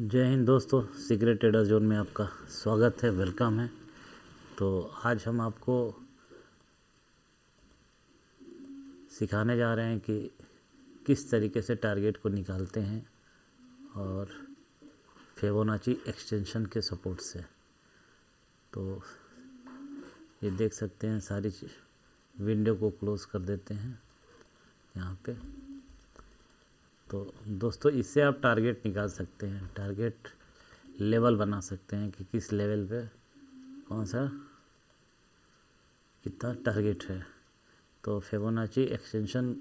जय हिंद दोस्तों, secret trader zone में आपका स्वागत है, वेलकम है। तो आज हम आपको सिखाने जा रहे हैं कि किस तरीके से टारगेट को निकालते हैं और फिबोनाची एक्सटेंशन के सपोर्ट से। तो ये देख सकते हैं, सारी विंडो को क्लोज़ कर देते हैं यहाँ पे। तो दोस्तों, इससे आप टारगेट निकाल सकते हैं, टारगेट लेवल बना सकते हैं कि किस लेवल पे कौन सा कितना टारगेट है। तो फिबोनाची एक्सटेंशन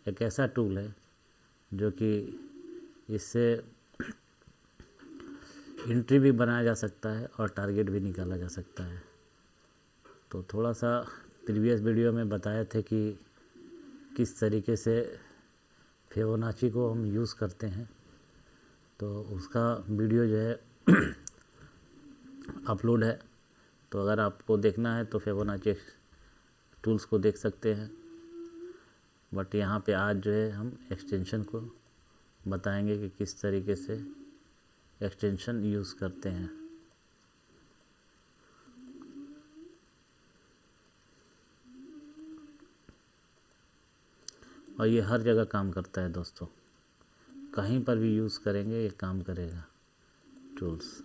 एक ऐसा टूल है जो कि इससे एंट्री भी बनाया जा सकता है और टारगेट भी निकाला जा सकता है। तो थोड़ा सा प्रीवियस वीडियो में बताए थे कि किस तरीके से फिबोनाची को हम यूज़ करते हैं, तो उसका वीडियो जो है अपलोड है। तो अगर आपको देखना है तो फिबोनाची टूल्स को देख सकते हैं। बट यहाँ पे आज जो है हम एक्सटेंशन को बताएंगे कि किस तरीके से एक्सटेंशन यूज़ करते हैं। और ये हर जगह काम करता है दोस्तों, कहीं पर भी यूज़ करेंगे ये काम करेगा टूल्स।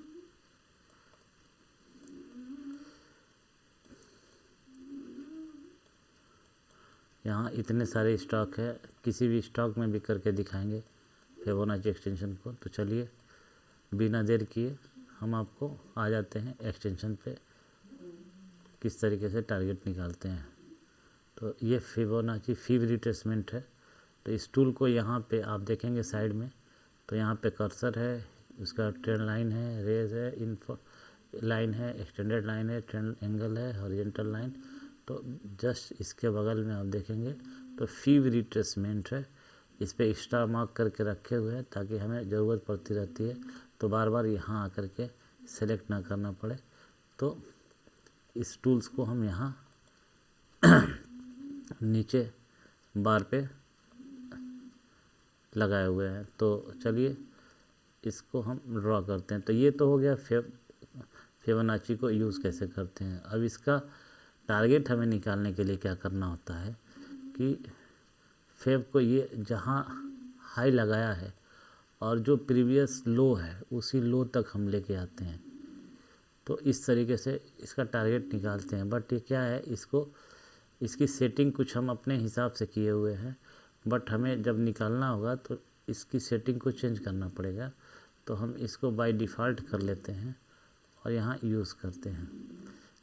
यहाँ इतने सारे स्टॉक है, किसी भी स्टॉक में भी करके दिखाएंगे फिबोनाची एक्सटेंशन को। तो चलिए बिना देर किए हम आपको आ जाते हैं एक्सटेंशन पे, किस तरीके से टारगेट निकालते हैं। तो ये फिबोनाची फीब रिट्रेसमेंट है। तो इस टूल को यहाँ पे आप देखेंगे साइड में, तो यहाँ पे कर्सर है, उसका ट्रेंड लाइन है, रेज है, इन्फो लाइन है, एक्सटेंडेड लाइन है, ट्रेंड एंगल है, हॉरिजॉन्टल लाइन। तो जस्ट इसके बगल में आप देखेंगे तो फीब रिट्रेसमेंट है, इस पर स्टार मार्क करके रखे हुए हैं ताकि हमें ज़रूरत पड़ती रहती है तो बार बार यहाँ आकर के सेलेक्ट ना करना पड़े। तो इस टूल्स को हम यहाँ नीचे बार पे लगाए हुए हैं। तो चलिए इसको हम ड्रॉ करते हैं। तो ये तो हो गया फिबोनाची को यूज़ कैसे करते हैं। अब इसका टारगेट हमें निकालने के लिए क्या करना होता है कि फेब को ये जहाँ हाई लगाया है और जो प्रीवियस लो है उसी लो तक हम लेके आते हैं। तो इस तरीके से इसका टारगेट निकालते हैं। बट ये क्या है, इसकी सेटिंग कुछ हम अपने हिसाब से किए हुए हैं, बट हमें जब निकालना होगा तो इसकी सेटिंग को चेंज करना पड़ेगा। तो हम इसको बाय डिफ़ॉल्ट कर लेते हैं और यहाँ यूज़ करते हैं।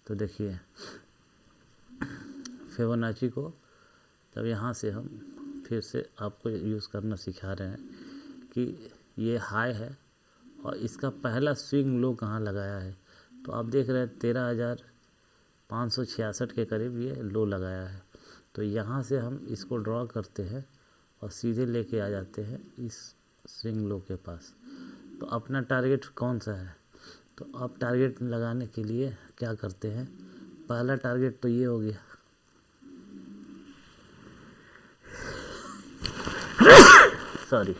तो देखिए फिबोनाची को तब यहाँ से हम फिर से आपको यूज़ करना सिखा रहे हैं कि ये हाई है और इसका पहला स्विंग लो कहाँ लगाया है। तो आप देख रहे हैं 13,566 के करीब ये लो लगाया है। तो यहाँ से हम इसको ड्रॉ करते हैं और सीधे लेके आ जाते हैं इस स्विंग लो के पास। तो अपना टारगेट कौन सा है, तो आप टारगेट लगाने के लिए क्या करते हैं, पहला टारगेट तो ये हो गया, सॉरी,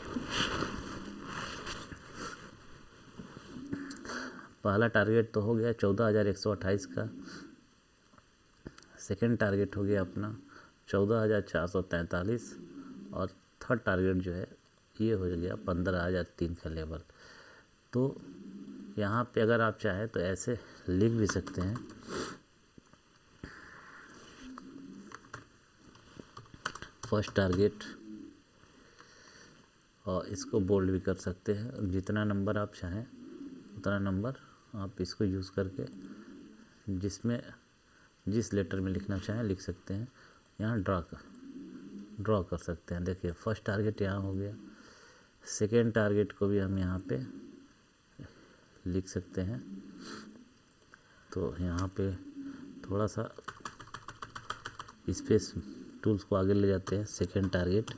पहला टारगेट तो हो गया 14,128 का। सेकंड टारगेट हो गया अपना 14,443 और थर्ड टारगेट जो है ये हो गया 15,003 का लेवल। तो यहाँ पे अगर आप चाहें तो ऐसे लिख भी सकते हैं, फर्स्ट टारगेट, और इसको बोल्ड भी कर सकते हैं। जितना नंबर आप चाहें उतना नंबर आप इसको यूज़ करके जिसमें जिस लेटर में लिखना चाहें लिख सकते हैं। यहाँ ड्रॉ कर सकते हैं। देखिए फर्स्ट टारगेट यहाँ हो गया, सेकेंड टारगेट को भी हम यहाँ पे लिख सकते हैं। तो यहाँ पे थोड़ा सा स्पेस टूल्स को आगे ले जाते हैं। सेकेंड टारगेट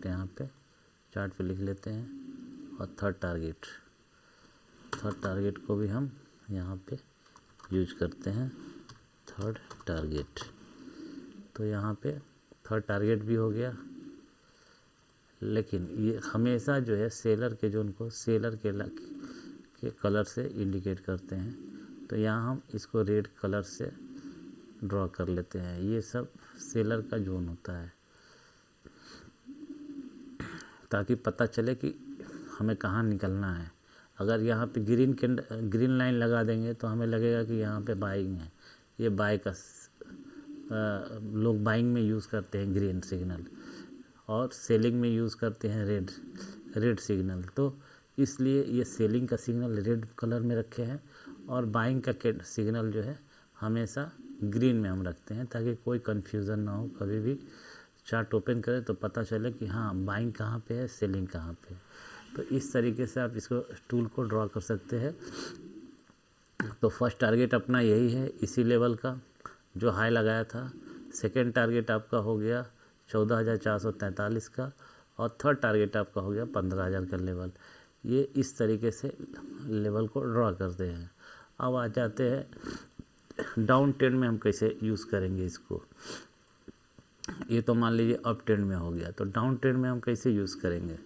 यहाँ पे चार्ट पे लिख लेते हैं और थर्ड टारगेट को भी हम यहाँ पे यूज करते हैं, थर्ड टारगेट। तो यहाँ पे थर्ड टारगेट भी हो गया, लेकिन ये हमेशा जो है सेलर के जोन को सेलर के कलर से इंडिकेट करते हैं। तो यहाँ हम इसको रेड कलर से ड्रॉ कर लेते हैं। ये सब सेलर का जोन होता है, ताकि पता चले कि हमें कहाँ निकलना है। अगर यहाँ पे ग्रीन लाइन लगा देंगे तो हमें लगेगा कि यहाँ पे बाइंग है। ये बाय का लोग बाइंग में यूज़ करते हैं ग्रीन सिग्नल, और सेलिंग में यूज़ करते हैं रेड सिग्नल। तो इसलिए ये सेलिंग का सिग्नल रेड कलर में रखे हैं, और बाइंग का सिग्नल जो है हमेशा ग्रीन में हम रखते हैं, ताकि कोई कन्फ्यूज़न ना हो। कभी भी चार्ट ओपन करें तो पता चले कि हाँ बाइंग कहाँ पे है, सेलिंग कहाँ पे है। तो इस तरीके से आप इसको टूल को ड्रॉ कर सकते हैं। तो फर्स्ट टारगेट अपना यही है, इसी लेवल का जो हाई लगाया था। सेकेंड टारगेट आपका हो गया 14,443 का, और थर्ड टारगेट आपका हो गया 15,000 का लेवल। ये इस तरीके से लेवल को ड्रॉ करते हैं। अब आ जाते हैं डाउन ट्रेंड में हम कैसे यूज़ करेंगे इसको। ये तो मान लीजिए अप ट्रेंड में हो गया, तो डाउन ट्रेंड में हम कैसे यूज़ करेंगे।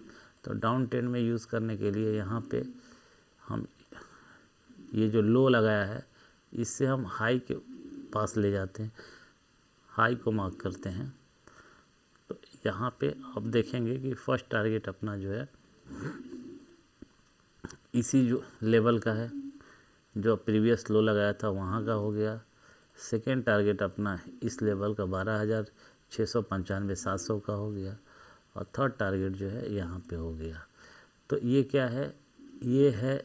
तो डाउन ट्रेंड में यूज़ करने के लिए यहाँ पे हम ये जो लो लगाया है, इससे हम हाई के पास ले जाते हैं, हाई को मार्क करते हैं। तो यहाँ पे आप देखेंगे कि फर्स्ट टारगेट अपना जो है इसी जो लेवल का है, जो प्रीवियस लो लगाया था वहाँ का हो गया। सेकेंड टारगेट अपना इस लेवल का 12,695 700 का हो गया, और थर्ड टारगेट जो है यहाँ पे हो गया। तो ये क्या है, ये है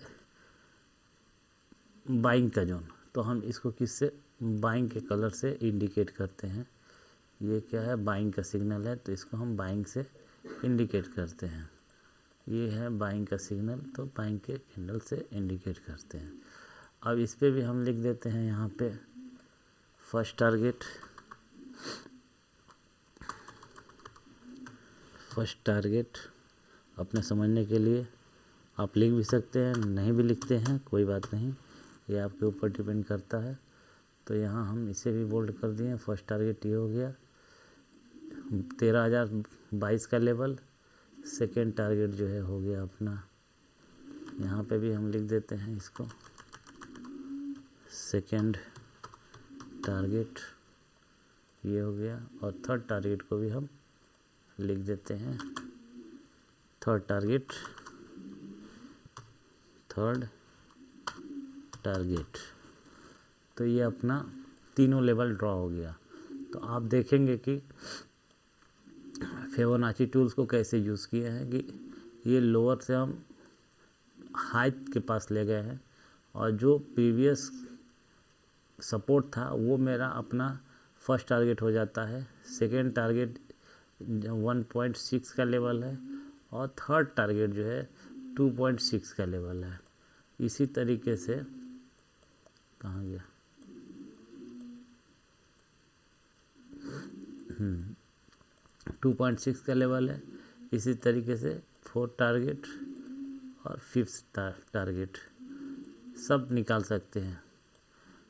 बाइंग का जोन। तो हम इसको किससे, बाइंग के कलर से इंडिकेट करते हैं। ये क्या है, बाइंग का सिग्नल है, तो इसको हम बाइंग से इंडिकेट करते हैं। ये है बाइंग का सिग्नल, तो बाइंग के कैंडल से इंडिकेट करते हैं। अब इस पे भी हम लिख देते हैं यहाँ पे फर्स्ट टारगेट अपने समझने के लिए आप लिख भी सकते हैं, नहीं भी लिखते हैं कोई बात नहीं, ये आपके ऊपर डिपेंड करता है। तो यहाँ हम इसे भी बोल्ड कर दिए। फर्स्ट टारगेट ये हो गया 13,022 का लेवल। सेकेंड टारगेट जो है हो गया अपना, यहाँ पे भी हम लिख देते हैं इसको सेकेंड टारगेट, ये हो गया। और थर्ड टारगेट को भी हम लिख देते हैं थर्ड टारगेट। तो ये अपना तीनों लेवल ड्रॉ हो गया। तो आप देखेंगे कि फिबोनाची टूल्स को कैसे यूज़ किए हैं कि ये लोअर से हम हाई के पास ले गए हैं, और जो प्रीवियस सपोर्ट था वो मेरा अपना फर्स्ट टारगेट हो जाता है। सेकेंड टारगेट 1.6 का लेवल है, और थर्ड टारगेट जो है 2.6 का लेवल है। इसी तरीके से कहाँ गया, 2.6 का लेवल है। इसी तरीके से फोर्थ टारगेट और फिफ्थ टारगेट सब निकाल सकते हैं।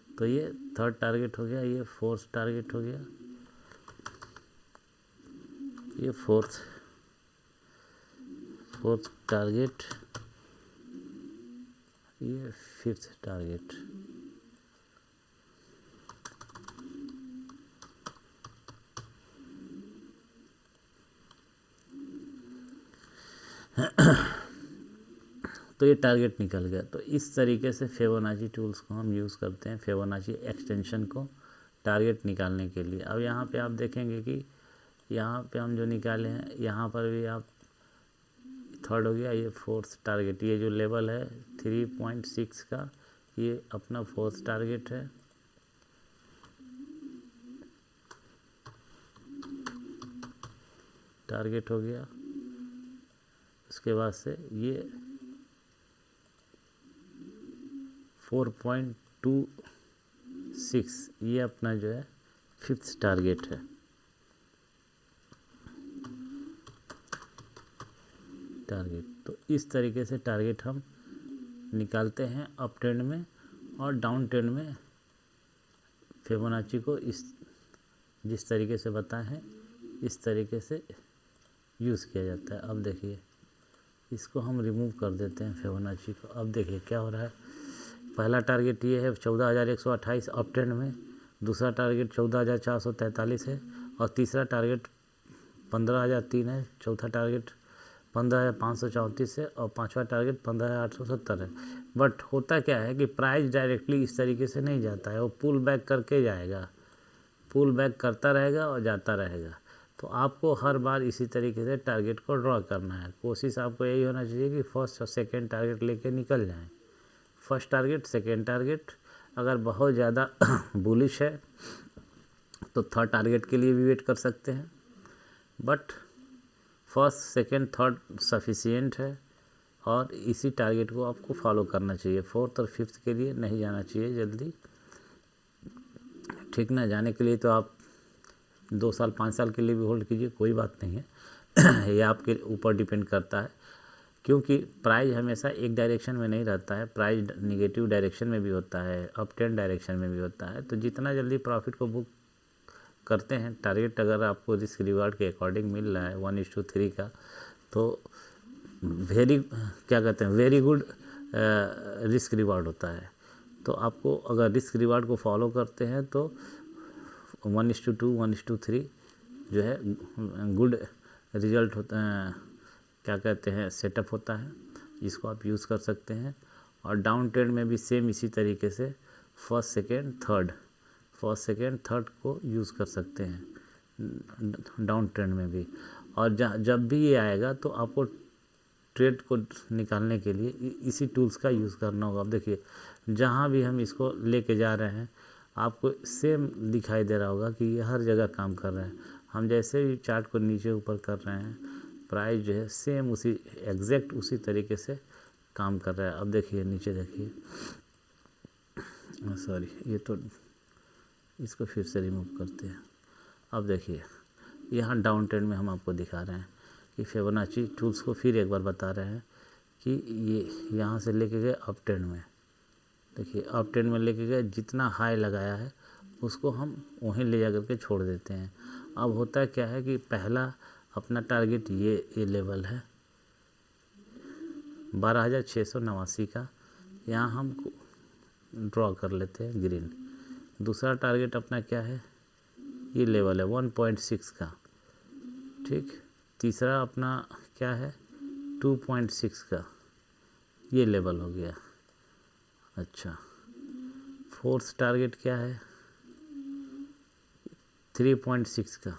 तो ये थर्ड टारगेट हो गया, ये फोर्थ टारगेट हो गया, ये फोर्थ टारगेट, ये फिफ्थ टारगेट। तो ये टारगेट निकल गया। तो इस तरीके से फिबोनाची टूल्स को हम यूज़ करते हैं, फिबोनाची एक्सटेंशन को टारगेट निकालने के लिए। अब यहाँ पे आप देखेंगे कि यहाँ पे हम जो निकाले हैं, यहाँ पर भी आप थर्ड हो गया, ये फोर्थ टारगेट, ये जो लेवल है 3.6 का, ये अपना फोर्थ टारगेट है। टारगेट हो गया। उसके बाद से ये 4.26, ये अपना जो है फिफ्थ टारगेट है। तो इस तरीके से टारगेट हम निकालते हैं अप ट्रेंड में, और डाउन ट्रेंड में फिबोनाची को इस जिस तरीके से बताए हैं इस तरीके से यूज़ किया जाता है। अब देखिए इसको हम रिमूव कर देते हैं फिबोनाची को। अब देखिए क्या हो रहा है, पहला टारगेट ये है 14,128 अप ट्रेंड में, दूसरा टारगेट 14,443 है और तीसरा टारगेट 15,003 है, चौथा टारगेट 15,534 है और पांचवा टारगेट 15,870 है। बट होता क्या है कि प्राइस डायरेक्टली इस तरीके से नहीं जाता है, वो पुल बैक करके जाएगा, पुल बैक करता रहेगा और जाता रहेगा। तो आपको हर बार इसी तरीके से टारगेट को ड्रॉ करना है। कोशिश आपको यही होना चाहिए कि फर्स्ट और सेकेंड टारगेट लेके निकल जाएं। फर्स्ट टारगेट, सेकेंड टारगेट, अगर बहुत ज़्यादा बुलिश है तो थर्ड टारगेट के लिए भी वेट कर सकते हैं, but first second third sufficient है और इसी टारगेट को आपको फॉलो करना चाहिए। फोर्थ और फिफ्थ के लिए नहीं जाना चाहिए जल्दी, ठीक ना। जाने के लिए तो आप 2 साल 5 साल के लिए भी होल्ड कीजिए, कोई बात नहीं है ये आपके ऊपर डिपेंड करता है, क्योंकि प्राइस हमेशा एक डायरेक्शन में नहीं रहता है, प्राइस निगेटिव डायरेक्शन में भी होता है, अप ट्रेंड डायरेक्शन में भी होता है। तो जितना जल्दी प्रॉफिट को बुक करते हैं, टारगेट अगर आपको रिस्क रिवार्ड के अकॉर्डिंग मिल रहा है 1:3 का, तो वेरी क्या कहते हैं वेरी गुड रिस्क रिवार्ड होता है। तो आपको अगर रिस्क रिवार्ड को फॉलो करते हैं तो 1:2 1:3 जो है गुड रिजल्ट होता है, क्या कहते हैं सेटअप होता है, जिसको आप यूज़ कर सकते हैं। और डाउन ट्रेंड में भी सेम इसी तरीके से फर्स्ट सेकेंड थर्ड को यूज़ कर सकते हैं डाउन ट्रेंड में भी। और जब भी ये आएगा तो आपको ट्रेड को निकालने के लिए इसी टूल्स का यूज़ करना होगा। अब देखिए जहाँ भी हम इसको लेके जा रहे हैं आपको सेम दिखाई दे रहा होगा कि ये हर जगह काम कर रहा है। हम जैसे भी चार्ट को नीचे ऊपर कर रहे हैं, प्राइस जो है सेम उसी एग्जैक्ट उसी तरीके से काम कर रहा है। अब देखिए नीचे देखिए, सॉरी ये तो इसको फिर से रिमूव करते हैं। अब देखिए यहाँ डाउन ट्रेंड में हम आपको दिखा रहे हैं कि फिबोनाची टूल्स को फिर एक बार बता रहे हैं कि ये यहाँ से लेके गए अप ट्रेंड में, देखिए अप ट्रेंड में लेके गए, जितना हाई लगाया है उसको हम वहीं ले जा करके छोड़ देते हैं। अब होता है क्या है कि पहला अपना टारगेट ये लेवल है 12,689 का, यहाँ हम ड्रॉ कर लेते हैं ग्रीन। दूसरा टारगेट अपना क्या है, ये लेवल है 1.6 का, ठीक। तीसरा अपना क्या है 2.6 का, ये लेवल हो गया। अच्छा, फोर्थ टारगेट क्या है 3.6 का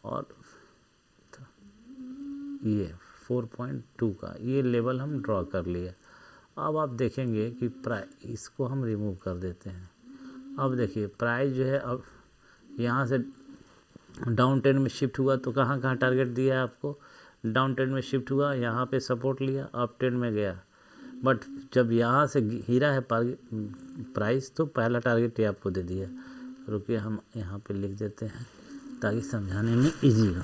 और ये 4.2 का, ये लेवल हम ड्रॉ कर लिए। अब आप देखेंगे कि प्राइस, इसको हम रिमूव कर देते हैं। अब देखिए प्राइस जो है अब यहाँ से डाउन ट्रेंड में शिफ्ट हुआ तो कहाँ कहाँ टारगेट दिया है आपको, डाउन ट्रेंड में शिफ्ट हुआ, यहाँ पे सपोर्ट लिया, अप ट्रेंड में गया। बट जब यहाँ से गिरा है प्राइस तो पहला टारगेट ये आपको दे दिया। रुकिए हम यहाँ पे लिख देते हैं ताकि समझाने में इजी हो।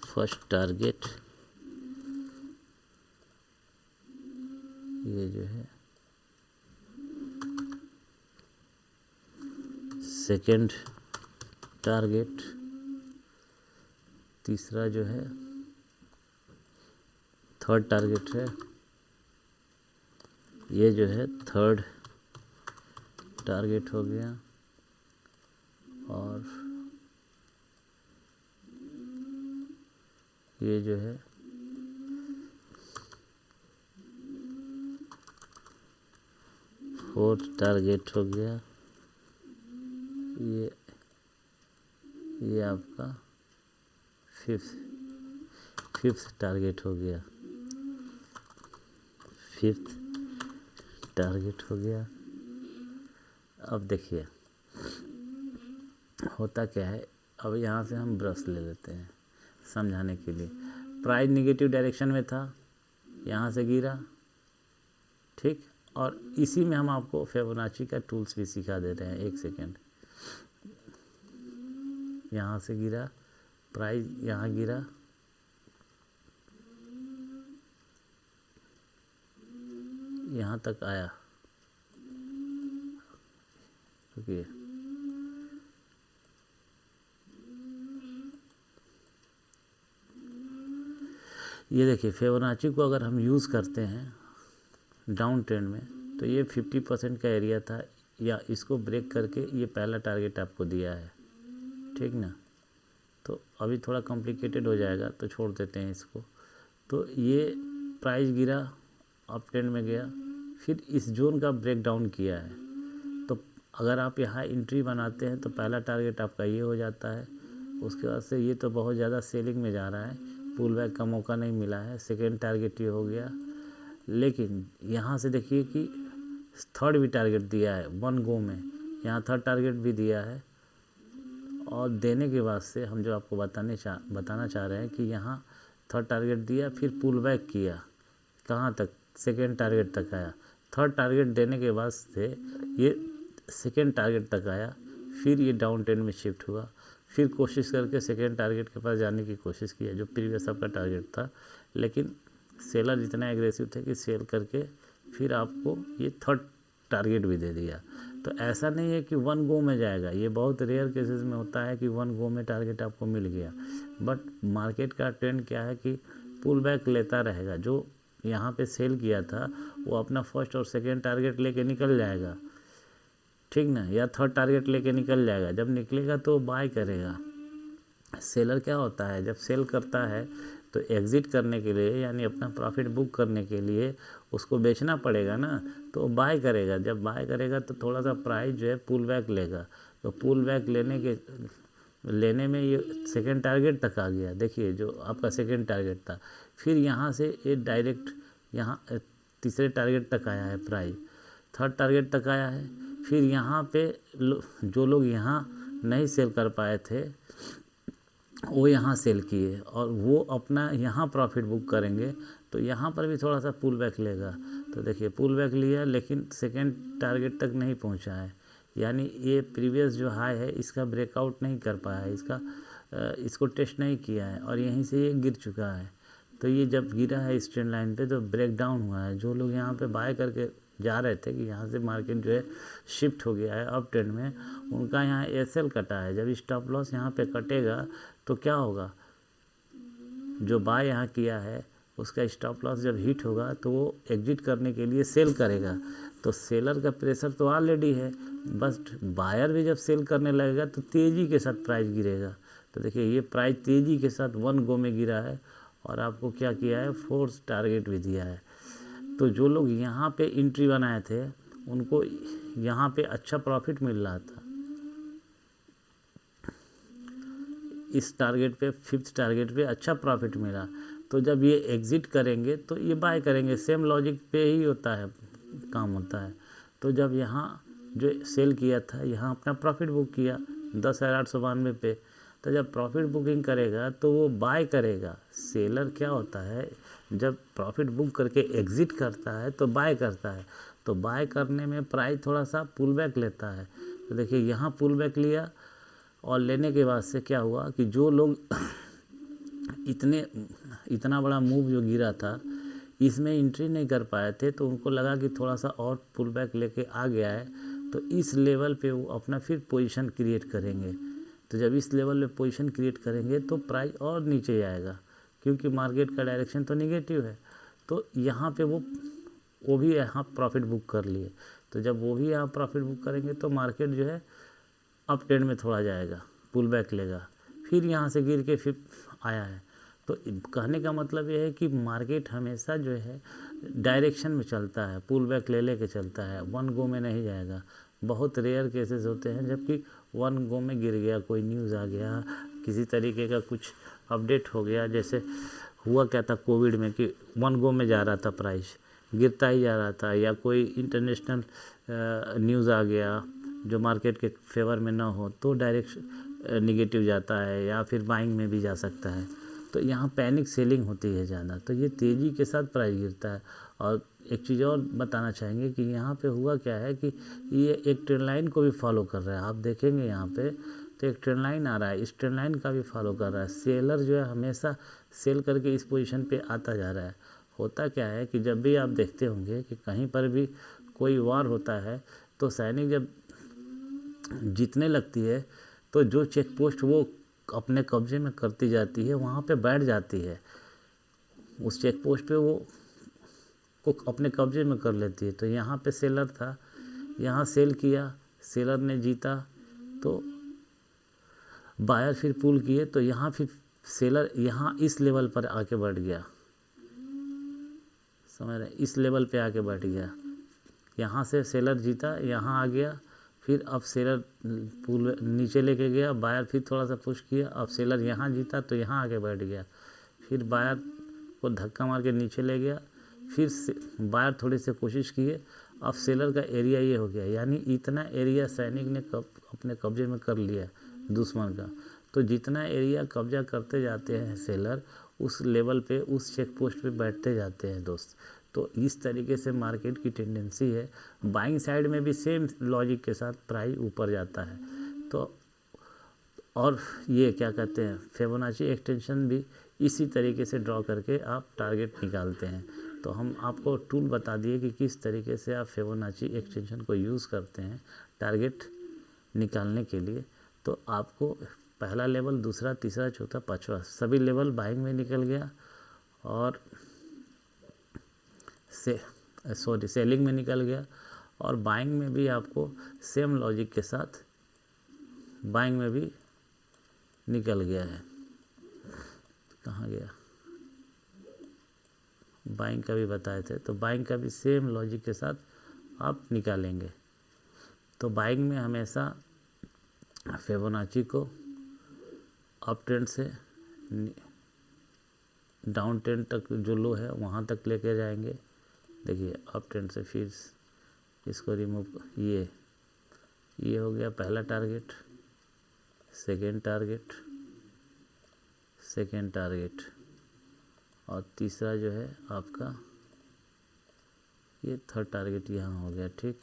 फर्स्ट टारगेट ये जो है, सेकंड टारगेट, तीसरा जो है थर्ड टारगेट है, ये जो है थर्ड टारगेट हो गया, और ये जो है फोर्थ टारगेट हो गया, ये आपका फिफ्थ टारगेट हो गया, फिफ्थ टारगेट हो गया। अब देखिए होता क्या है, अब यहाँ से हम ब्रश ले लेते हैं समझाने के लिए। प्राइस निगेटिव डायरेक्शन में था, यहाँ से गिरा, ठीक। और इसी में हम आपको फिबोनाची का टूल्स भी सिखा दे रहे हैं। एक सेकेंड, यहाँ से गिरा प्राइस, यहाँ गिरा, यहाँ तक आया, रुकिए ये देखिए फिबोनाची को अगर हम यूज़ करते हैं डाउन ट्रेंड में, तो ये 50% का एरिया था, या इसको ब्रेक करके ये पहला टारगेट आपको दिया है, ठीक ना। तो अभी थोड़ा कॉम्प्लिकेटेड हो जाएगा, तो छोड़ देते हैं इसको। तो ये प्राइस गिरा, अप ट्रेंड में गया, फिर इस जोन का ब्रेक डाउन किया है। तो अगर आप यहाँ एंट्री बनाते हैं तो पहला टारगेट आपका ये हो जाता है। उसके बाद से ये तो बहुत ज़्यादा सेलिंग में जा रहा है, पुल बैक का मौका नहीं मिला है, सेकेंड टारगेट ये हो गया। लेकिन यहाँ से देखिए कि थर्ड भी टारगेट दिया है वन गो में, यहाँ थर्ड टारगेट भी दिया है, और देने के बाद से हम जो आपको बताना चाह रहे हैं कि यहाँ थर्ड टारगेट दिया, फिर पुल बैक किया, कहाँ तक, सेकेंड टारगेट तक आया। थर्ड टारगेट देने के बाद से ये सेकेंड टारगेट तक आया, फिर ये डाउन ट्रेंड में शिफ्ट हुआ, फिर कोशिश करके सेकेंड टारगेट के पास जाने की कोशिश किया जो प्रीवियस आपका टारगेट था। लेकिन सेलर इतना एग्रेसिव थे कि सेल करके फिर आपको ये थर्ड टारगेट भी दे दिया। तो ऐसा नहीं है कि वन गो में जाएगा, ये बहुत रेयर केसेस में होता है कि वन गो में टारगेट आपको मिल गया। बट मार्केट का ट्रेंड क्या है कि पुल बैक लेता रहेगा। जो यहाँ पे सेल किया था वो अपना फर्स्ट और सेकेंड टारगेट लेके निकल जाएगा, ठीक ना, या थर्ड टारगेट लेके निकल जाएगा। जब निकलेगा तो बाय करेगा। सेलर क्या होता है, जब सेल करता है तो एग्ज़िट करने के लिए, यानी अपना प्रॉफिट बुक करने के लिए उसको बेचना पड़ेगा ना, तो बाय करेगा। जब बाय करेगा तो थोड़ा सा प्राइस जो है पुल बैक लेगा। तो पुल बैक लेने में ये सेकेंड टारगेट तक आ गया। देखिए जो आपका सेकेंड टारगेट था, फिर यहाँ से ये डायरेक्ट यहाँ तीसरे टारगेट तक आया है, प्राइस थर्ड टारगेट तक आया है। फिर यहाँ पे जो लोग यहाँ नहीं सेल कर पाए थे वो यहाँ सेल किए, और वो अपना यहाँ प्रॉफिट बुक करेंगे, तो यहाँ पर भी थोड़ा सा पुल बैक लेगा। तो देखिए पुल बैक लिया, लेकिन सेकेंड टारगेट तक नहीं पहुँचा है, यानी ये प्रीवियस जो हाई है इसका ब्रेकआउट नहीं कर पाया है, इसको टेस्ट नहीं किया है, और यहीं से ये गिर चुका है। तो ये जब गिरा है इस ट्रेंड लाइन पे तो ब्रेक डाउन हुआ है। जो लोग यहाँ पे बाय करके जा रहे थे कि यहाँ से मार्केट जो है शिफ्ट हो गया है अप ट्रेंड में, उनका यहाँ एसएल कटा है। जब स्टॉप लॉस यहाँ पे कटेगा तो क्या होगा, जो बाय यहाँ किया है उसका स्टॉप लॉस जब हिट होगा तो वो एग्जिट करने के लिए सेल करेगा। तो सेलर का प्रेशर तो ऑलरेडी है, बस बायर भी जब सेल करने लगेगा तो तेज़ी के साथ प्राइस गिरेगा। तो देखिए ये प्राइस तेज़ी के साथ वन गो में गिरा है, और आपको क्या किया है, फोर्स टारगेट भी दिया है। तो जो लोग यहाँ पे एंट्री बनाए थे उनको यहाँ पे अच्छा प्रॉफिट मिल रहा था, इस टारगेट पे, फिफ्थ टारगेट पे अच्छा प्रॉफिट मिला। तो जब ये एग्ज़िट करेंगे तो ये बाय करेंगे, सेम लॉजिक पे ही होता है, काम होता है। तो जब यहाँ जो सेल किया था यहाँ अपना प्रॉफिट बुक किया 10,892 पे, तो जब प्रॉफिट बुकिंग करेगा तो वो बाय करेगा। सेलर क्या होता है, जब प्रॉफिट बुक करके एग्ज़िट करता है तो बाय करता है। तो बाय करने में प्राइस थोड़ा सा पुल बैक लेता है। तो देखिए यहाँ पुल बैक लिया, और लेने के बाद से क्या हुआ कि जो लोग इतना बड़ा मूव जो गिरा था इसमें एंट्री नहीं कर पाए थे, तो उनको लगा कि थोड़ा सा और पुल बैक लेके आ गया है, तो इस लेवल पे वो अपना फिर पोजीशन क्रिएट करेंगे। तो जब इस लेवल पे पोजीशन क्रिएट करेंगे तो प्राइस और नीचे जाएगा, क्योंकि मार्केट का डायरेक्शन तो निगेटिव है। तो यहाँ पे वो भी यहाँ प्रॉफिट बुक कर लिए। तो जब वो भी यहाँ प्रॉफिट बुक करेंगे तो मार्केट जो है अप ट्रेंड में थोड़ा जाएगा, पुल बैक लेगा, फिर यहाँ से गिर के फिर आया है। तो कहने का मतलब ये है कि मार्केट हमेशा जो है डायरेक्शन में चलता है, पुल बैक ले के चलता है, वन गो में नहीं जाएगा। बहुत रेयर केसेस होते हैं जबकि वन गो में गिर गया, कोई न्यूज़ आ गया, किसी तरीके का कुछ अपडेट हो गया। जैसे हुआ क्या था कोविड में कि वन गो में जा रहा था, प्राइस गिरता ही जा रहा था, या कोई इंटरनेशनल न्यूज़ आ गया जो मार्केट के फेवर में ना हो तो डायरेक्ट निगेटिव जाता है, या फिर बाइंग में भी जा सकता है। तो यहाँ पैनिक सेलिंग होती है ज़्यादा, तो ये तेज़ी के साथ प्राइस गिरता है। और एक चीज़ और बताना चाहेंगे कि यहाँ पे हुआ क्या है कि ये एक ट्रेंड लाइन को भी फॉलो कर रहा है। आप देखेंगे यहाँ पे तो एक ट्रेंड लाइन आ रहा है, इस ट्रेंड लाइन का भी फॉलो कर रहा है। सेलर जो है हमेशा सेल करके इस पोजीशन पे आता जा रहा है। होता क्या है कि जब भी आप देखते होंगे कि कहीं पर भी कोई वार होता है तो सैनिक जब जीतने लगती है तो जो चेक पोस्ट वो अपने कब्जे में करती जाती है वहाँ पे बैठ जाती है, उस चेक पोस्ट पे वो को अपने कब्जे में कर लेती है। तो यहाँ पे सेलर था, यहाँ सेल किया, सेलर ने जीता, तो बायर फिर पुल किए, तो यहाँ फिर सेलर यहाँ इस लेवल पर आके बैठ गया, समझ रहे, इस लेवल पे आके बैठ गया। यहाँ से सेलर जीता, यहाँ आ गया, फिर अब सेलर पुल नीचे लेके गया, बायर फिर थोड़ा सा पुश किया, अब सेलर यहाँ जीता तो यहाँ आके बैठ गया, फिर बायर को धक्का मार के नीचे ले गया, फिर बायर थोड़ी सी कोशिश किए, अब सेलर का एरिया ये हो गया, यानी इतना एरिया सैनिक ने अपने कब्जे में कर लिया दुश्मन का। तो जितना एरिया कब्जा करते जाते हैं सेलर, उस लेवल पे उस चेक पोस्ट पे बैठते जाते हैं दोस्त। तो इस तरीके से मार्केट की टेंडेंसी है। बाइंग साइड में भी सेम लॉजिक के साथ प्राइस ऊपर जाता है। तो और ये क्या कहते हैं, फिबोनाची एक्सटेंशन भी इसी तरीके से ड्रॉ करके आप टारगेट निकालते हैं। तो हम आपको टूल बता दिए कि किस तरीके से आप फिबोनाची एक्सटेंशन को यूज़ करते हैं टारगेट निकालने के लिए। तो आपको पहला लेवल, दूसरा, तीसरा, चौथा, पांचवा सभी लेवल बाइंग में निकल गया और सेलिंग में निकल गया, और बाइंग में भी आपको सेम लॉजिक के साथ बाइंग में भी निकल गया है। कहाँ गया, बाइंग का भी बताए थे, तो बाइंग का भी सेम लॉजिक के साथ आप निकालेंगे। तो बाइंग में हमेशा फिबोनाची को अप ट्रेंड से डाउन ट्रेंड तक जो लो है वहाँ तक लेके जाएंगे। देखिए अप ट्रेंड से फिर इसको रिमूव, ये हो गया पहला टारगेट, सेकेंड टारगेट, और तीसरा जो है आपका ये थर्ड टारगेट यहाँ हो गया, ठीक।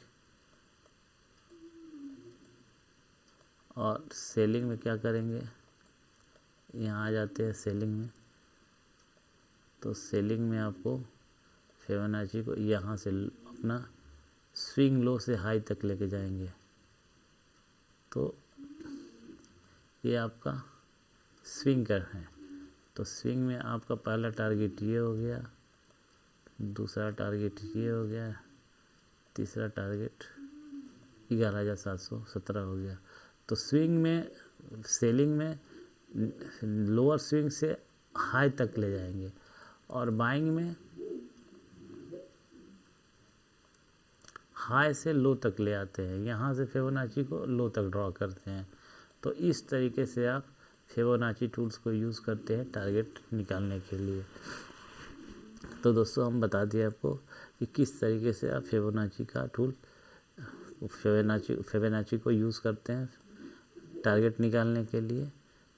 और सेलिंग में क्या करेंगे, यहाँ आ जाते हैं सेलिंग में। तो सेलिंग में आपको फिबोनाची को यहाँ से अपना स्विंग लो से हाई तक लेके जाएंगे। तो ये आपका स्विंग कर है। तो स्विंग में आपका पहला टारगेट ये हो गया, दूसरा टारगेट ये हो गया, तीसरा टारगेट 11,717 हो गया। तो स्विंग में, सेलिंग में लोअर स्विंग से हाई तक ले जाएंगे, और बाइंग में हाई से लो तक ले आते हैं, यहाँ से फिबोनाची को लो तक ड्रॉ करते हैं। तो इस तरीके से आप फिबोनाची टूल्स को यूज़ करते हैं टारगेट निकालने के लिए। तो दोस्तों हम बता दिए आपको कि किस तरीके से आप फिबोनाची का टूल फिबोनाची को यूज़ करते हैं टारगेट निकालने के लिए।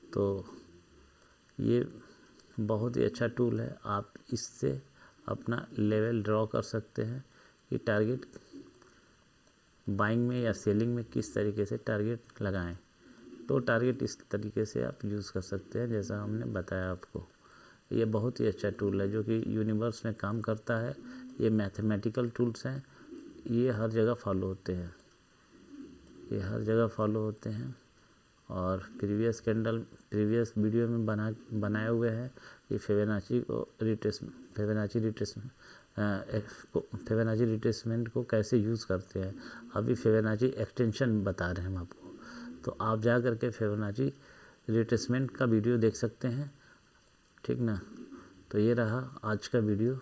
तो ये बहुत ही अच्छा टूल है, आप इससे अपना लेवल ड्रॉ कर सकते हैं कि टारगेट बाइंग में या सेलिंग में किस तरीके से टारगेट लगाएं। तो टारगेट इस तरीके से आप यूज़ कर सकते हैं जैसा हमने बताया आपको। ये बहुत ही अच्छा टूल है जो कि यूनिवर्स में काम करता है। ये मैथमेटिकल टूल्स हैं, ये हर जगह फॉलो होते हैं, ये हर जगह फॉलो होते हैं। और प्रीवियस वीडियो में बनाए हुए हैं कि फिबोनाची रिट्रेसमेंट को कैसे यूज़ करते हैं। अभी फिबोनाची एक्सटेंशन बता रहे हैं हम आपको, तो आप जा कर के फिबोनाची रिट्रेसमेंट का वीडियो देख सकते हैं, ठीक ना। तो ये रहा आज का वीडियो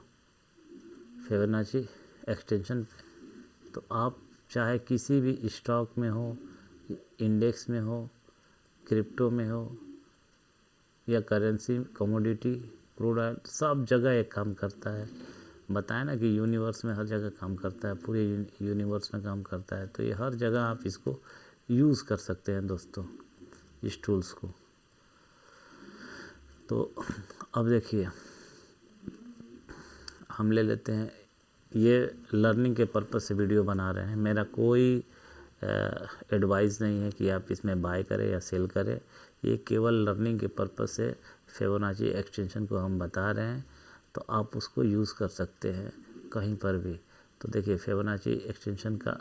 फिबोनाची एक्सटेंशन। तो आप चाहे किसी भी स्टॉक में हो, इंडेक्स में हो, क्रिप्टो में हो, या करेंसी, कमोडिटी, क्रूड ऑयल, सब जगह एक काम करता है। बताया ना कि यूनिवर्स में हर जगह काम करता है, पूरे यूनिवर्स में काम करता है। तो ये हर जगह आप इसको यूज़ कर सकते हैं दोस्तों, इस टूल्स को। तो अब देखिए हम ले लेते हैं, ये लर्निंग के पर्पज़ से वीडियो बना रहे हैं, मेरा कोई एडवाइस नहीं है कि आप इसमें बाय करें या सेल करें। ये केवल लर्निंग के पर्पज़ से फिबोनाची एक्सटेंशन को हम बता रहे हैं, तो आप उसको यूज़ कर सकते हैं कहीं पर भी। तो देखिए फिबोनाची एक्सटेंशन का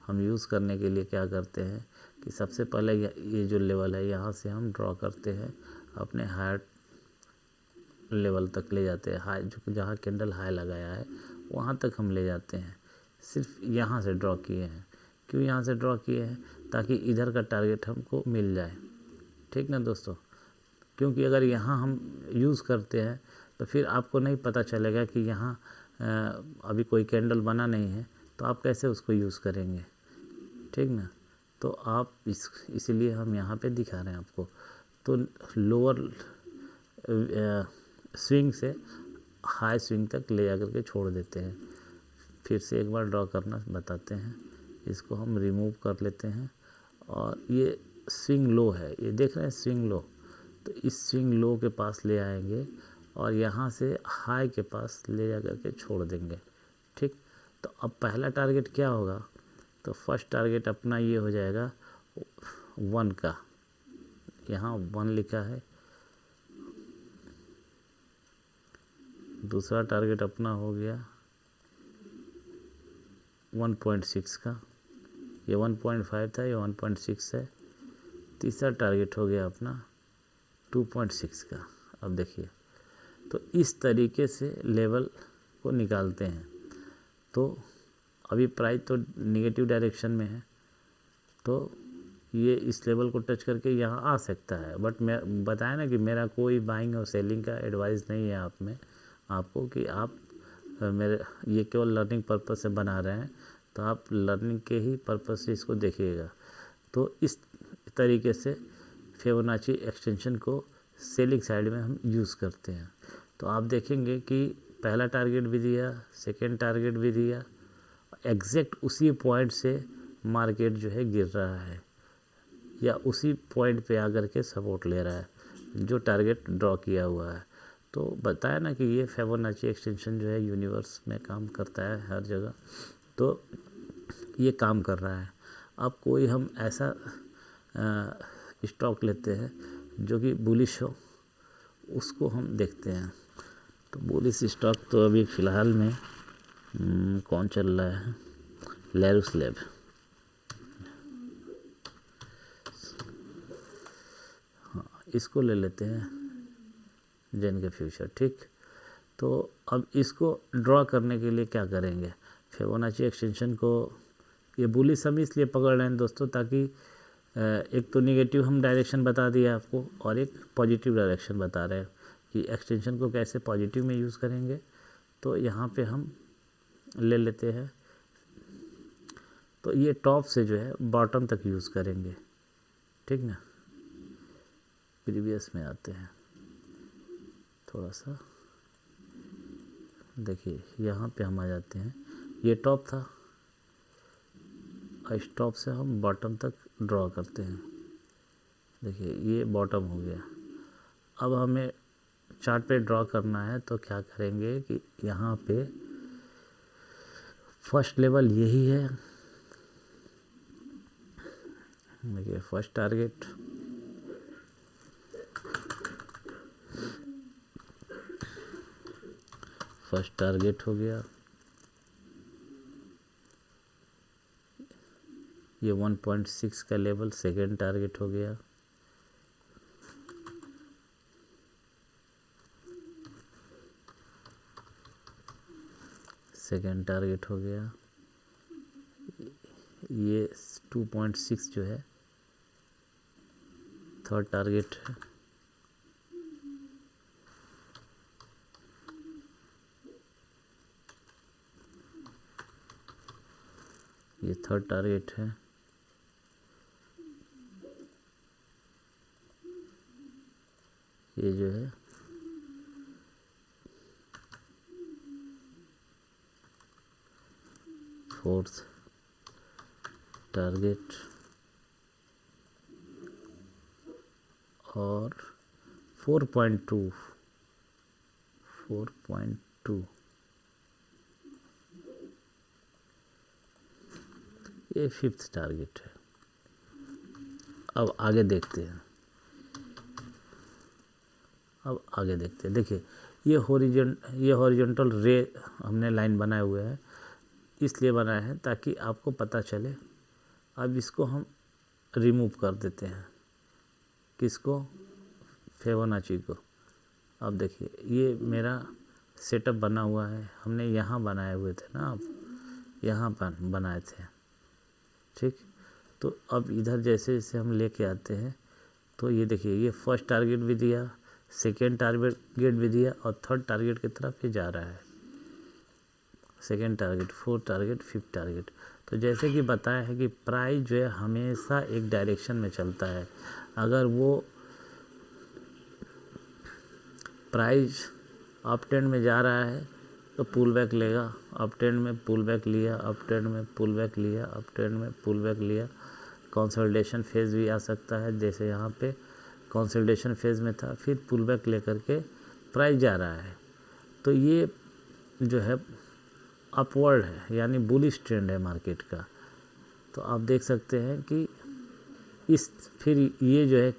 हम यूज़ करने के लिए क्या करते हैं कि सबसे पहले ये जो लेवल है यहाँ से हम ड्रॉ करते हैं अपने हायर लेवल तक ले जाते हैं, हाई जो जहाँ कैंडल हाई लगाया है वहाँ तक हम ले जाते हैं। सिर्फ यहाँ से ड्रॉ किए हैं। क्यों यहाँ से ड्रॉ किए हैं? ताकि इधर का टारगेट हमको मिल जाए, ठीक ना दोस्तों। क्योंकि अगर यहाँ हम यूज़ करते हैं तो फिर आपको नहीं पता चलेगा कि यहाँ अभी कोई कैंडल बना नहीं है, तो आप कैसे उसको यूज़ करेंगे, ठीक ना। तो आप इसीलिए हम यहाँ पे दिखा रहे हैं आपको। तो लोअर स्विंग से हाई स्विंग तक ले जा करके छोड़ देते हैं। फिर से एक बार ड्रॉ करना बताते हैं। इसको हम रिमूव कर लेते हैं और ये स्विंग लो है, ये देख रहे हैं स्विंग लो। तो इस स्विंग लो के पास ले आएंगे और यहाँ से हाई के पास ले जा करके छोड़ देंगे, ठीक। तो अब पहला टारगेट क्या होगा? तो फर्स्ट टारगेट अपना ये हो जाएगा 1 का, यहाँ 1 लिखा है। दूसरा टारगेट अपना हो गया 1.6 का, ये 1.5 था, ये 1.6 है। तीसरा टारगेट हो गया अपना 2.6 का। अब देखिए, तो इस तरीके से लेवल को निकालते हैं। तो अभी प्राइस तो निगेटिव डायरेक्शन में है, तो ये इस लेवल को टच करके यहाँ आ सकता है। बट मैं बताया ना कि मेरा कोई बाइंग और सेलिंग का एडवाइस नहीं है आप में आपको, कि आप मेरे ये केवल लर्निंग पर्पस से बना रहे हैं, तो आप लर्निंग के ही पर्पस से इसको देखिएगा। तो इस तरीके से फिबोनाची एक्सटेंशन को सेलिंग साइड में हम यूज़ करते हैं। तो आप देखेंगे कि पहला टारगेट भी दिया, सेकेंड टारगेट भी दिया, एग्जैक्ट उसी पॉइंट से मार्केट जो है गिर रहा है या उसी पॉइंट पे आकर के सपोर्ट ले रहा है जो टारगेट ड्रॉ किया हुआ है। तो बताया ना कि ये फिबोनाची एक्सटेंशन जो है यूनिवर्स में काम करता है हर जगह, तो ये काम कर रहा है। अब कोई हम ऐसा स्टॉक लेते हैं जो कि बुलिश हो, उसको हम देखते हैं। तो बुलिश स्टॉक तो अभी फ़िलहाल में कौन चल रहा है? लैरुस लैब। हाँ, इसको ले लेते हैं, जेन के फ्यूचर, ठीक। तो अब इसको ड्रॉ करने के लिए क्या करेंगे? फिबोनाची एक्सटेंशन को ये बुलिश हम इसलिए पकड़ रहे हैं दोस्तों, ताकि एक तो निगेटिव हम डायरेक्शन बता दिया आपको और एक पॉजिटिव डायरेक्शन बता रहे हैं कि एक्सटेंशन को कैसे पॉजिटिव में यूज़ करेंगे। तो यहाँ पे हम ले लेते हैं, तो ये टॉप से जो है बॉटम तक यूज़ करेंगे, ठीक ना। प्रीवियस में आते हैं, थोड़ा सा देखिए, यहाँ पे हम आ जाते हैं। ये टॉप था, इस टॉप से हम बॉटम तक ड्रॉ करते हैं। देखिए ये बॉटम हो गया। अब हमें चार्ट पे ड्रॉ करना है, तो क्या करेंगे कि यहाँ पे फर्स्ट लेवल यही है। देखिए फर्स्ट टारगेट, हो गया। ये 1.6 का लेवल सेकेंड टारगेट हो गया। सेकेंड टारगेट हो गया। ये 2.6 जो है थर्ड टारगेट है। ये थर्ड टारगेट है। ये जो है फोर्थ टारगेट और 4.2 ये फिफ्थ टारगेट है। अब आगे देखते हैं, देखिए ये हॉरिजॉन्टल रे हमने लाइन बनाए हुए हैं, इसलिए बनाए हैं ताकि आपको पता चले। अब इसको हम रिमूव कर देते हैं, किसको? फिबोनाची को। अब देखिए ये मेरा सेटअप बना हुआ है, हमने यहाँ बनाए हुए थे ना, आप यहाँ पर बनाए थे, ठीक। तो अब इधर जैसे जैसे हम लेके आते हैं तो ये देखिए ये फर्स्ट टारगेट भी दिया, सेकेंड टारगेट भी दिया और थर्ड टारगेट की तरफ ये जा रहा है, second target, fourth target, fifth target. तो जैसे कि बताया है कि प्राइस जो है हमेशा एक डायरेक्शन में चलता है। अगर वो प्राइस अप ट्रेंड में जा रहा है तो पुल बैक लेगा, अप ट्रेंड में पुल बैक लिया, अप ट्रेंड में पुल बैक लिया, अप ट्रेंड में पुल बैक लिया। कंसोलिडेशन फेज़ भी आ सकता है, जैसे यहाँ पे कंसोलिडेशन फेज़ में था, फिर पुल बैक लेकर के प्राइस जा रहा है। तो ये जो है अपवर्ड है, यानी बुलिश ट्रेंड है मार्केट का। तो आप देख सकते हैं कि इस फिर ये जो है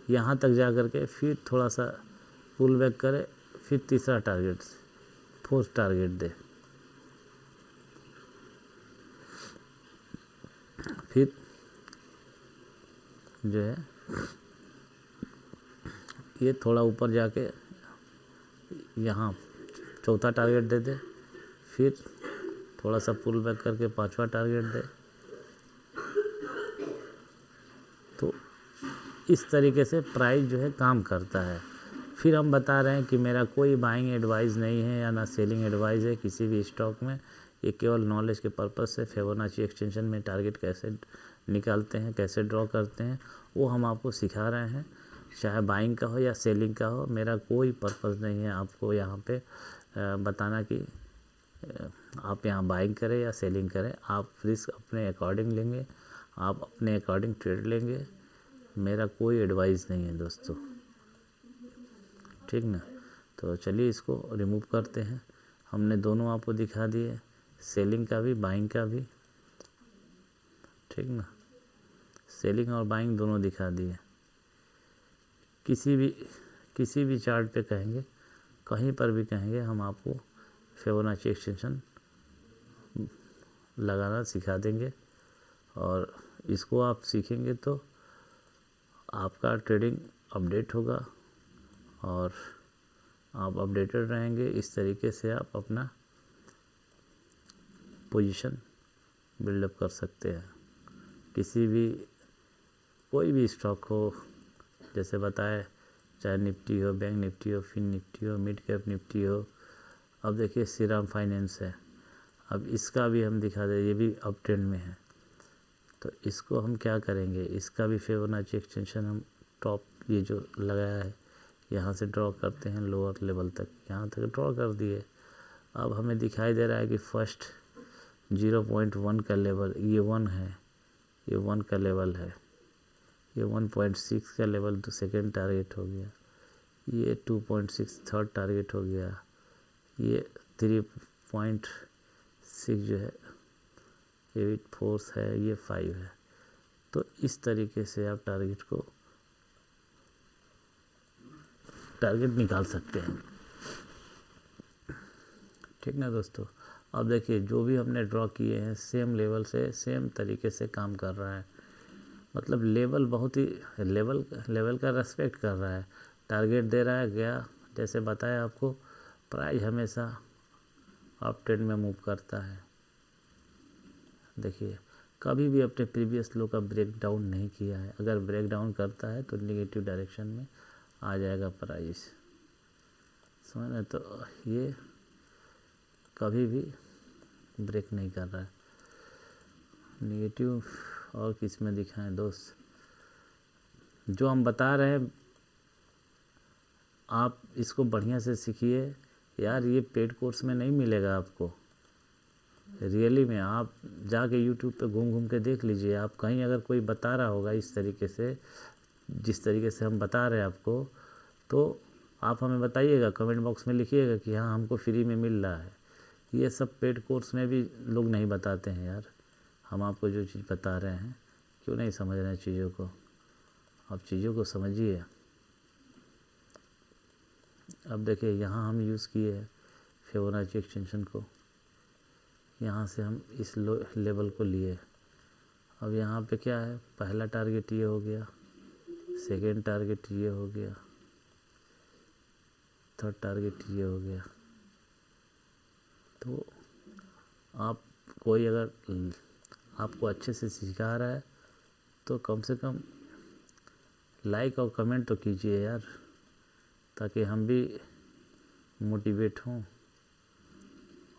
यहाँ तक जा कर के फिर थोड़ा सा पुल बैक करे, फिर तीसरा टारगेट, फोर्थ टारगेट दे, फिर जो है ये थोड़ा ऊपर जाके यहाँ चौथा टारगेट दे दे, फिर थोड़ा सा पुल बैक करके पांचवा टारगेट दे। तो इस तरीके से प्राइस जो है काम करता है। फिर हम बता रहे हैं कि मेरा कोई बाइंग एडवाइस नहीं है या ना सेलिंग एडवाइस है किसी भी स्टॉक में, ये केवल नॉलेज के पर्पज़ से फिबोनाची एक्सटेंशन में टारगेट कैसे निकालते हैं, कैसे ड्रॉ करते हैं, वो हम आपको सिखा रहे हैं। चाहे बाइंग का हो या सेलिंग का हो, मेरा कोई पर्पज़ नहीं है आपको यहाँ पे बताना कि आप यहाँ बाइंग करें या सेलिंग करें। आप रिस्क अपने अकॉर्डिंग लेंगे, आप अपने अकॉर्डिंग ट्रेड लेंगे, मेरा कोई एडवाइस नहीं है दोस्तों, ठीक ना। तो चलिए इसको रिमूव करते हैं। हमने दोनों आपको दिखा दिए, सेलिंग का भी बाइंग का भी, ठीक ना, सेलिंग और बाइंग दोनों दिखा दिए। किसी भी चार्ट पे कहेंगे, कहीं पर भी कहेंगे, हम आपको फिबोनाची एक्सटेंशन लगाना सिखा देंगे। और इसको आप सीखेंगे तो आपका ट्रेडिंग अपडेट होगा और आप अपडेटेड रहेंगे। इस तरीके से आप अपना पोजीशन बिल्डअप कर सकते हैं। किसी भी कोई भी स्टॉक हो, जैसे बताए, चाहे निफ्टी हो, बैंक निफ्टी हो, फिन निफ्टी हो, मिड कैप निफ्टी हो। अब देखिए श्रीराम फाइनेंस है, अब इसका भी हम दिखा दें, ये भी अप ट्रेंड में है। तो इसको हम क्या करेंगे, इसका भी फिबोनाची एक्सटेंशन हम टॉप ये जो लगाया है यहाँ से ड्रॉ करते हैं लोअर लेवल तक, यहाँ तक ड्रॉ कर दिए। अब हमें दिखाई दे रहा है कि फर्स्ट 0.1 का लेवल ये 1 है, ये 1 का लेवल है, ये 1.6 का लेवल तो सेकेंड टारगेट हो गया, ये 2.6 थर्ड टारगेट हो गया, ये 3.6 जो है 8 फोर्थ है, ये 5 है। तो इस तरीके से आप टारगेट निकाल सकते हैं, ठीक ना दोस्तों। अब देखिए जो भी हमने ड्रॉ किए हैं सेम लेवल से सेम तरीके से काम कर रहा है, मतलब लेवल बहुत ही लेवल का रेस्पेक्ट कर रहा है, टारगेट दे रहा है। गया जैसे बताया आपको, प्राइस हमेशा अप ट्रेंड में मूव करता है। देखिए कभी भी अपने प्रीवियस लो का ब्रेक डाउन नहीं किया है, अगर ब्रेक डाउन करता है तो नेगेटिव डायरेक्शन में आ जाएगा प्राइस, समझ रहे। तो ये कभी भी ब्रेक नहीं कर रहा है। नेगेटिव और किस में दिखाएं दोस्त, जो हम बता रहे हैं आप इसको बढ़िया से सीखिए यार, ये पेड कोर्स में नहीं मिलेगा आपको, रियली में। आप जाके यूट्यूब पे घूम घूम के देख लीजिए, आप कहीं अगर कोई बता रहा होगा इस तरीके से, जिस तरीके से हम बता रहे हैं आपको, तो आप हमें बताइएगा, कमेंट बॉक्स में लिखिएगा कि हाँ हमको फ्री में मिल रहा है। ये सब पेड कोर्स में भी लोग नहीं बताते हैं यार, हम आपको जो चीज़ बता रहे हैं, क्यों नहीं समझ रहे हैं चीज़ों को, आप चीज़ों को समझिए। अब देखिए यहाँ हम यूज़ किए हैं फिबोनाची एक्सटेंशन को, यहाँ से हम इस लेवल को लिए। अब यहाँ पे क्या है, पहला टारगेट ये हो गया, सेकेंड टारगेट ये हो गया, थर्ड टारगेट ये हो गया। तो आप कोई अगर आपको अच्छे से सिखा रहा है तो कम से कम लाइक और कमेंट तो कीजिए यार, ताकि हम भी मोटिवेट हों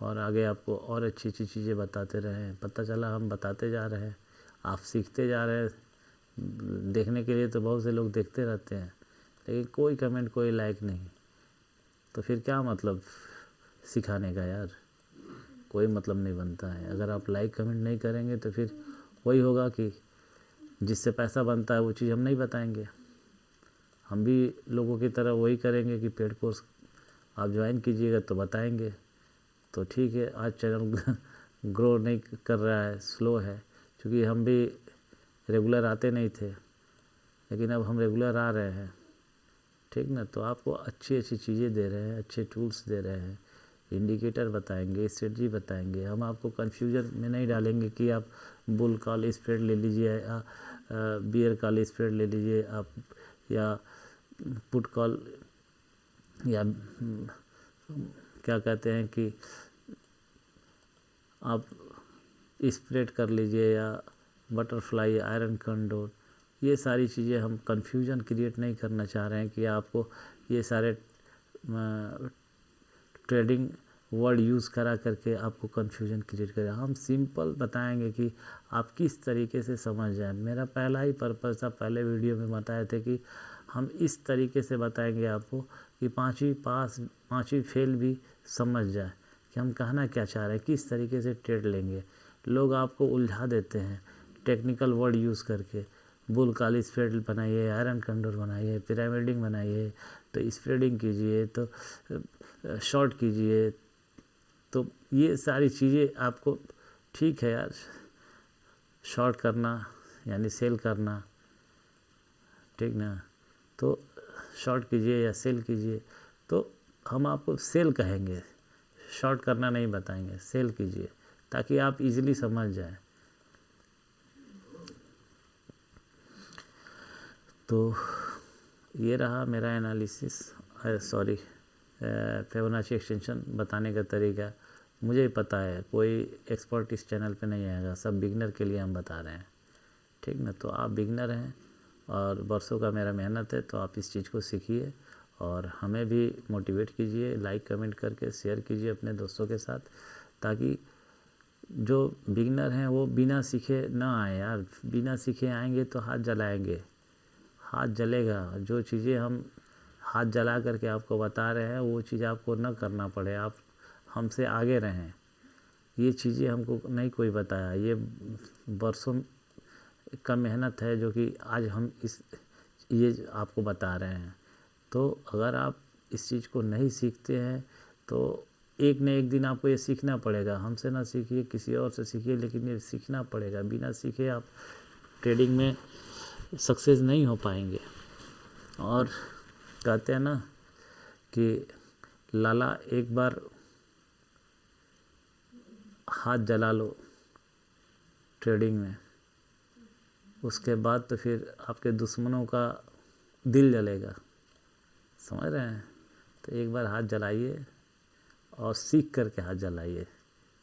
और आगे आपको और अच्छी अच्छी चीज़ें बताते रहें। पता चला हम बताते जा रहे हैं, आप सीखते जा रहे हैं। देखने के लिए तो बहुत से लोग देखते रहते हैं, लेकिन कोई कमेंट कोई लाइक नहीं, तो फिर क्या मतलब सिखाने का यार, कोई मतलब नहीं बनता है। अगर आप लाइक कमेंट नहीं करेंगे तो फिर वही होगा कि जिससे पैसा बनता है वो चीज़ हम नहीं बताएंगे। हम भी लोगों की तरह वही करेंगे कि पेड कोर्स आप ज्वाइन कीजिएगा तो बताएंगे। तो ठीक है, आज चैनल ग्रो नहीं कर रहा है, स्लो है, क्योंकि हम भी रेगुलर आते नहीं थे, लेकिन अब हम रेगुलर आ रहे हैं, ठीक ना। तो आपको अच्छी अच्छी चीज़ें दे रहे हैं, अच्छे टूल्स दे रहे हैं, इंडिकेटर बताएंगे, स्ट्रेटजी बताएंगे। हम आपको कन्फ्यूजन में नहीं डालेंगे कि आप बुल कॉल स्प्रेड ले लीजिए या बियर कॉल स्प्रेड ले लीजिए आप, या पुट कॉल, या क्या कहते हैं कि आप स्प्रेड कर लीजिए, या बटरफ्लाई, आयरन कंडोर। ये सारी चीज़ें हम कन्फ्यूजन क्रिएट नहीं करना चाह रहे हैं कि आपको ये सारे ट्रेडिंग वर्ड यूज़ करा करके आपको कन्फ्यूजन क्रिएट करें। हम सिंपल बताएंगे कि आप किस तरीके से समझ जाएं। मेरा पहला ही पर्पज़ था, पहले वीडियो में बताए थे कि हम इस तरीके से बताएंगे आपको कि पाँचवीं पास पाँचवीं फेल भी समझ जाए कि हम कहना क्या चाह रहे हैं, किस तरीके से ट्रेड लेंगे। लोग आपको उलझा देते हैं टेक्निकल वर्ड यूज़ करके। बुल कॉल स्प्रेड बनाइए, आयरन कंडोर बनाइए, पिरामिडिंग बनाइए, तो स्प्रेडिंग कीजिए, तो शॉर्ट कीजिए। तो ये सारी चीज़ें आपको, ठीक है यार, शॉर्ट करना यानी सेल करना, ठीक ना, तो शॉर्ट कीजिए या सेल कीजिए। तो हम आपको सेल कहेंगे, शॉर्ट करना नहीं बताएंगे, सेल कीजिए ताकि आप इजीली समझ जाएं। तो ये रहा मेरा एनालिसिस, सॉरी फिबोनाची एक्सटेंशन बताने का तरीका। मुझे ही पता है कोई एक्सपर्ट इस चैनल पे नहीं आएगा, सब बिगनर के लिए हम बता रहे हैं, ठीक ना। तो आप बिगनर हैं और बरसों का मेरा मेहनत है, तो आप इस चीज़ को सीखिए और हमें भी मोटिवेट कीजिए, लाइक कमेंट करके शेयर कीजिए अपने दोस्तों के साथ, ताकि जो बिगनर हैं वो बिना सीखे ना आए यार। बिना सीखे आएंगे तो हाथ जलाएंगे, हाथ जलेगा। जो चीज़ें हम हाथ जला करके आपको बता रहे हैं वो चीज़ आपको न करना पड़े, आप हमसे आगे रहें। ये चीज़ें हमको नहीं कोई बताया, ये बरसों का मेहनत है जो कि आज हम ये आपको बता रहे हैं। तो अगर आप इस चीज़ को नहीं सीखते हैं तो एक न एक दिन आपको ये सीखना पड़ेगा। हमसे ना सीखिए, किसी और से सीखिए, लेकिन ये सीखना पड़ेगा। बिना सीखे आप ट्रेडिंग में सक्सेस नहीं हो पाएंगे। और कहते हैं ना कि लाला एक बार हाथ जला लो ट्रेडिंग में, उसके बाद तो फिर आपके दुश्मनों का दिल जलेगा, समझ रहे हैं। तो एक बार हाथ जलाइए और सीख करके हाथ जलाइए।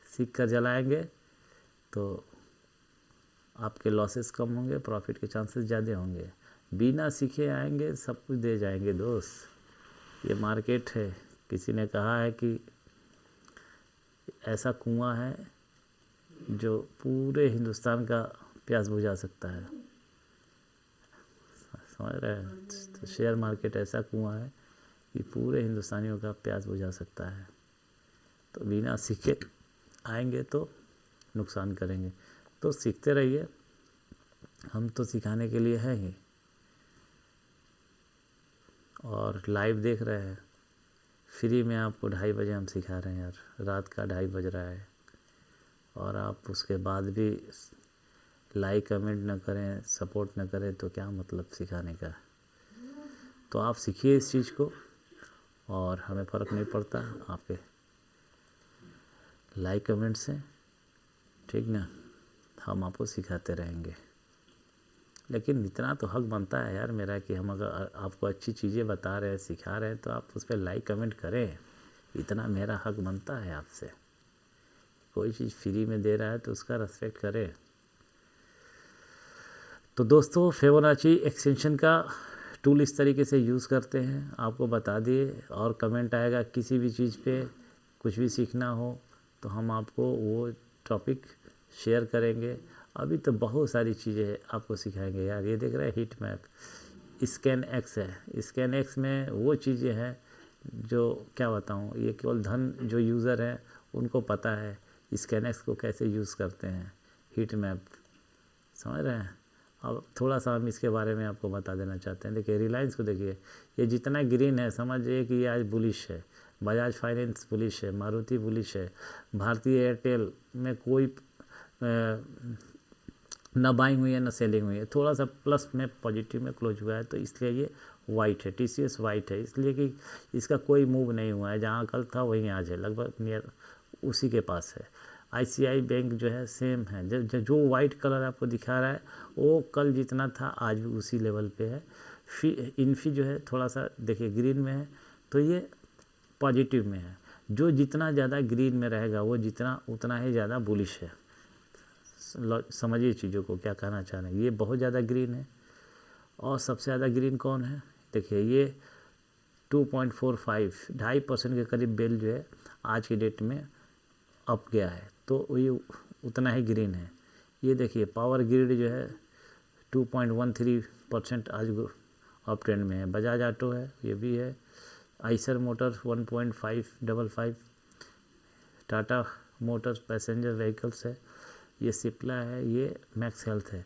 सीख कर जलाएंगे तो आपके लॉसेस कम होंगे, प्रॉफिट के चांसेस ज़्यादा होंगे। बिना सीखे आएंगे सब कुछ दे जाएंगे दोस्त। ये मार्केट है। किसी ने कहा है कि ऐसा कुआं है जो पूरे हिंदुस्तान का प्यास बुझा सकता है, समझ रहे हैं। तो शेयर मार्केट ऐसा कुआं है कि पूरे हिंदुस्तानियों का प्यास बुझा सकता है। तो बिना सीखे आएंगे तो नुकसान करेंगे। तो सीखते रहिए, हम तो सिखाने के लिए हैं ही। और लाइव देख रहे हैं, फ्री में आपको 2:30 बजे हम सिखा रहे हैं यार, रात का 2:30 बज रहा है, और आप उसके बाद भी लाइक कमेंट न करें, सपोर्ट न करें, तो क्या मतलब सिखाने का। तो आप सीखिए इस चीज़ को, और हमें फ़र्क नहीं पड़ता आपके लाइक कमेंट से, ठीक ना। हम आपको सिखाते रहेंगे। लेकिन इतना तो हक बनता है यार मेरा कि हम अगर आपको अच्छी चीज़ें बता रहे हैं, सिखा रहे हैं, तो आप उस पर लाइक कमेंट करें। इतना मेरा हक बनता है आपसे। कोई चीज़ फ्री में दे रहा है तो उसका रेस्पेक्ट करें। तो दोस्तों, फिबोनाची एक्सटेंशन का टूल इस तरीके से यूज़ करते हैं, आपको बता दिए। और कमेंट आएगा किसी भी चीज़ पे, कुछ भी सीखना हो तो हम आपको वो टॉपिक शेयर करेंगे। अभी तो बहुत सारी चीज़ें आपको सिखाएंगे यार। ये देख रहे हैं हीट मैप, स्कैन एक्स है। स्कैन एक्स में वो चीज़ें हैं जो क्या बताऊँ, ये केवल धन जो यूज़र हैं उनको पता है स्कैन एक्स को कैसे यूज़ करते हैं, हीट मैप, समझ रहे हैं। अब थोड़ा सा हम इसके बारे में आपको बता देना चाहते हैं। देखिए रिलायंस को देखिए, ये जितना ग्रीन है समझिए कि ये आज बुलिश है। बजाज फाइनेंस बुलिश है, मारुति बुलिश है, भारतीय एयरटेल में कोई ना बाइंग हुई है ना सेलिंग हुई है, थोड़ा सा प्लस में पॉजिटिव में क्लोज हुआ है, तो इसलिए ये वाइट है। टीसीएस वाइट है इसलिए कि इसका कोई मूव नहीं हुआ है, जहाँ कल था वहीं आज है, लगभग नियर उसी के पास है। आईसीआई बैंक जो है सेम है, जो वाइट कलर आपको दिखा रहा है वो कल जितना था आज भी उसी लेवल पे है। इन्फी जो है थोड़ा सा देखिए ग्रीन में है, तो ये पॉजिटिव में है। जो जितना ज़्यादा ग्रीन में रहेगा वो जितना उतना ही ज़्यादा बुलिश है। समझिए चीज़ों को क्या कहना चाह रहे हैं। ये बहुत ज़्यादा ग्रीन है। और सबसे ज़्यादा ग्रीन कौन है, देखिए ये 2.45 2.5% के करीब बेल जो है आज की डेट में अप गया है, तो ये उतना ही ग्रीन है। ये देखिए पावर ग्रिड जो है 2.13% आज अप ट्रेंड में है। बजाज ऑटो है, ये भी है। Eicher motor 1.555, Tata Motors passenger vehicles है, ये सिप्ला है, ये मैक्स हेल्थ है।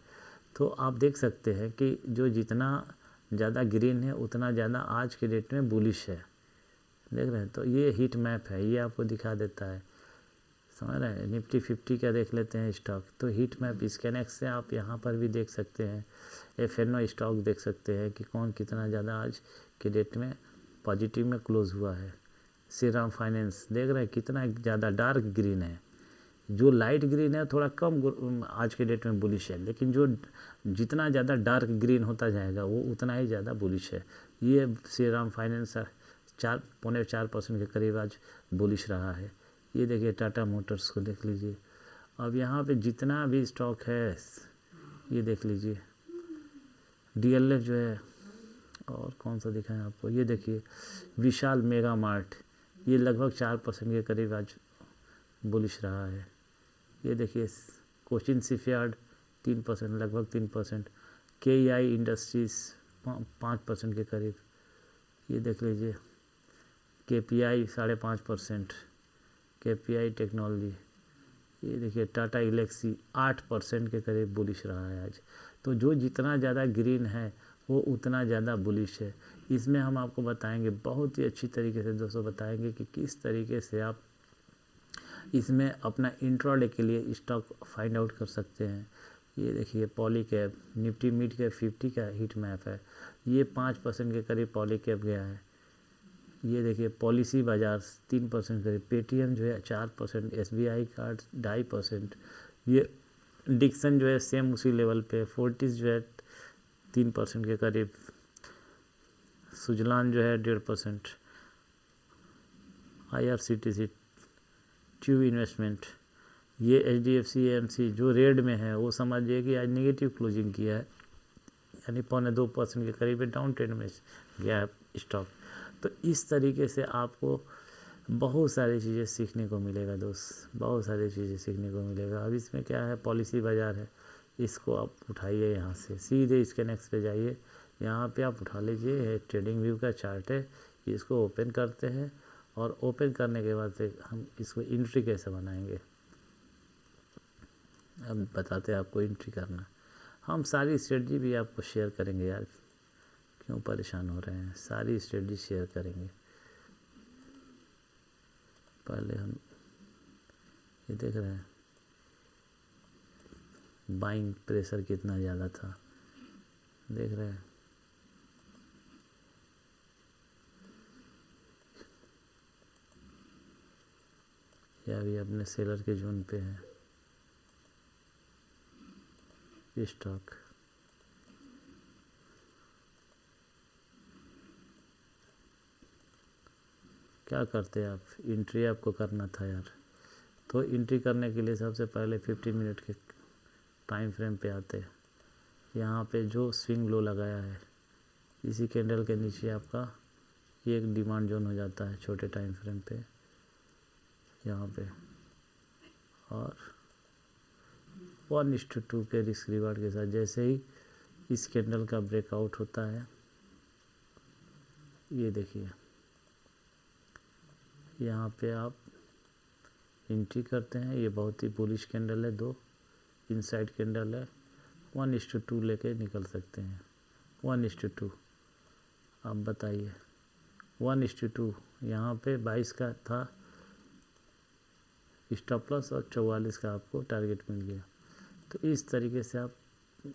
तो आप देख सकते हैं कि जो जितना ज़्यादा ग्रीन है उतना ज़्यादा आज के डेट में बुलिश है, देख रहे हैं। तो ये हीट मैप है, ये आपको दिखा देता है, समझ रहे हैं। निफ्टी 50 का देख लेते हैं स्टॉक, तो हीट मैप स्कैनएक्स से आप यहाँ पर भी देख सकते हैं। एफएनओ स्टॉक देख सकते हैं कि कौन कितना ज़्यादा आज के डेट में पॉजिटिव में क्लोज हुआ है। श्रीराम फाइनेंस देख रहे हैं कितना ज़्यादा डार्क ग्रीन है। जो लाइट ग्रीन है थोड़ा कम आज के डेट में बुलिश है, लेकिन जो जितना ज़्यादा डार्क ग्रीन होता जाएगा वो उतना ही ज़्यादा बुलिश है। ये श्रीराम फाइनेंस 4.4% के करीब आज बुलिश रहा है। ये देखिए टाटा मोटर्स को देख लीजिए। अब यहाँ पे जितना भी स्टॉक है ये देख लीजिए। डीएलएफ जो है, और कौन सा दिखाएं आपको, ये देखिए विशाल मेगा मार्ट, ये लगभग 4% के करीब आज बुलिश रहा है। ये देखिए कोचिन शिपयार्ड 3%, लगभग 3%। केईआई इंडस्ट्रीज़ 5% के करीब। ये देख लीजिए केपीआई 5.5%, केपीआई टेक्नोलॉजी। ये देखिए टाटा इलेक्सी 8% के करीब बुलिश रहा है आज। तो जो जितना ज़्यादा ग्रीन है वो उतना ज़्यादा बुलिश है। इसमें हम आपको बताएंगे बहुत ही अच्छी तरीके से दोस्तों, बताएंगे कि किस तरीके से आप इसमें अपना इंट्राडे के लिए स्टॉक फाइंड आउट कर सकते हैं। ये देखिए poly cap, Nifty mid cap 50 का हीट मैप है, ये 5% के करीब पॉली कैप गया है। ये देखिए पॉलिसी बाजार 3% करीब, पेटीएम जो है 4%, एसबीआई कार्ड 2.5%, ये डिक्सन जो है सेम उसी लेवल पे, फोर्टिस जो है 3% के करीब, सुजलान जो है 1.5%, आईआरसीटीसी, ट्यूब इन्वेस्टमेंट, ये एचडीएफसी एएमसी जो रेड में है वो समझिए कि आज नेगेटिव क्लोजिंग किया है, यानी 0.25% के करीब डाउन ट्रेंड में गया है स्टॉक। तो इस तरीके से आपको बहुत सारी चीज़ें सीखने को मिलेगा दोस्त, बहुत सारी चीज़ें सीखने को मिलेगा। अब इसमें क्या है, पॉलिसी बाज़ार है, इसको आप उठाइए यहाँ से सीधे स्कैनएक्स पे जाइए, यहाँ पे आप उठा लीजिए। ट्रेडिंग व्यू का चार्ट है, इसको ओपन करते हैं और ओपन करने के बाद से हम इसको एंट्री कैसे बनाएंगे अब बताते हैं आपको एंट्री करना। हम सारी स्ट्रेटजी भी आपको शेयर करेंगे यार, क्यों परेशान हो रहे हैं, सारी स्ट्रेटजी शेयर करेंगे। पहले हम ये देख रहे हैं बाइंग प्रेशर कितना ज़्यादा था, देख रहे हैं। ये अभी अपने सेलर के जोन पे है स्टॉक। क्या करते हैं आप, एंट्री आपको करना था यार। तो एंट्री करने के लिए सबसे पहले 15 मिनट के टाइम फ्रेम पे आते हैं। यहाँ पे जो स्विंग लो लगाया है इसी कैंडल के नीचे आपका ये एक डिमांड जोन हो जाता है छोटे टाइम फ्रेम पे यहाँ पे, और 1:2 के रिस्क रिवार्ड के साथ जैसे ही इस कैंडल का ब्रेकआउट होता है, ये देखिए यहाँ पे आप एंट्री करते हैं। ये बहुत ही बुलिश कैंडल है, 2 इनसाइड कैंडल है, 1:2 लेके निकल सकते हैं। 1:2 आप बताइए, 1:2 यहाँ पे 22 का था स्टॉप लॉस और 44 का आपको टारगेट मिल गया। तो इस तरीके से आप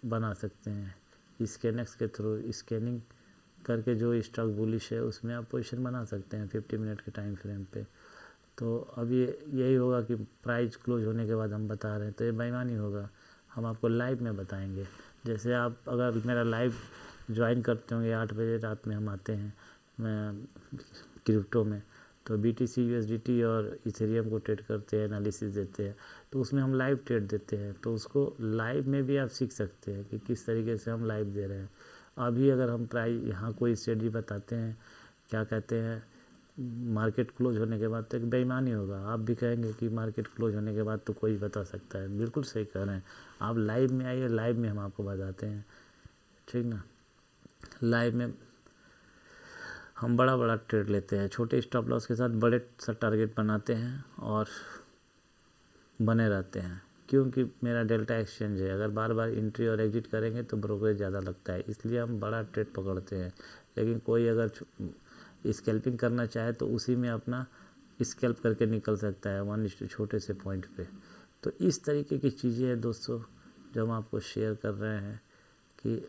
बना सकते हैं स्कैनएक्स के थ्रू। स्कैनिंग करके जो स्टॉक बुलिश है उसमें आप पोजीशन बना सकते हैं 50 मिनट के टाइम फ्रेम पे। तो अब ये यही होगा कि प्राइस क्लोज होने के बाद हम बता रहे हैं, तो ये बेईमानी होगा। हम आपको लाइव में बताएंगे। जैसे आप अगर मेरा लाइव ज्वाइन करते होंगे 8 बजे रात में हम आते हैं क्रिप्टो में, तो BTC USDT और इथेरियम को ट्रेड करते हैं, एनालिसिस देते हैं, तो उसमें हम लाइव ट्रेड देते हैं। तो उसको लाइव में भी आप सीख सकते हैं कि किस तरीके से हम लाइव दे रहे हैं। अभी अगर हम प्राइस यहाँ कोई स्ट्रेटजी बताते हैं, क्या कहते हैं, मार्केट क्लोज होने के बाद, तो एक बेईमानी होगा। आप भी कहेंगे कि मार्केट क्लोज होने के बाद तो कोई बता सकता है। बिल्कुल सही कह रहे हैं आप। लाइव में आइए, लाइव में हम आपको बताते हैं, ठीक ना। लाइव में हम बड़ा बड़ा ट्रेड लेते हैं, छोटे स्टॉप लॉस के साथ बड़े सा टारगेट बनाते हैं और बने रहते हैं। क्योंकि मेरा डेल्टा एक्सचेंज है, अगर बार बार एंट्री और एग्जिट करेंगे तो ब्रोकरेज ज़्यादा लगता है, इसलिए हम बड़ा ट्रेड पकड़ते हैं। लेकिन कोई अगर स्कैल्पिंग करना चाहे तो उसी में अपना स्कैल्प करके निकल सकता है 1 छोटे से पॉइंट पे। तो इस तरीके की चीज़ें हैं दोस्तों जो हम आपको शेयर कर रहे हैं कि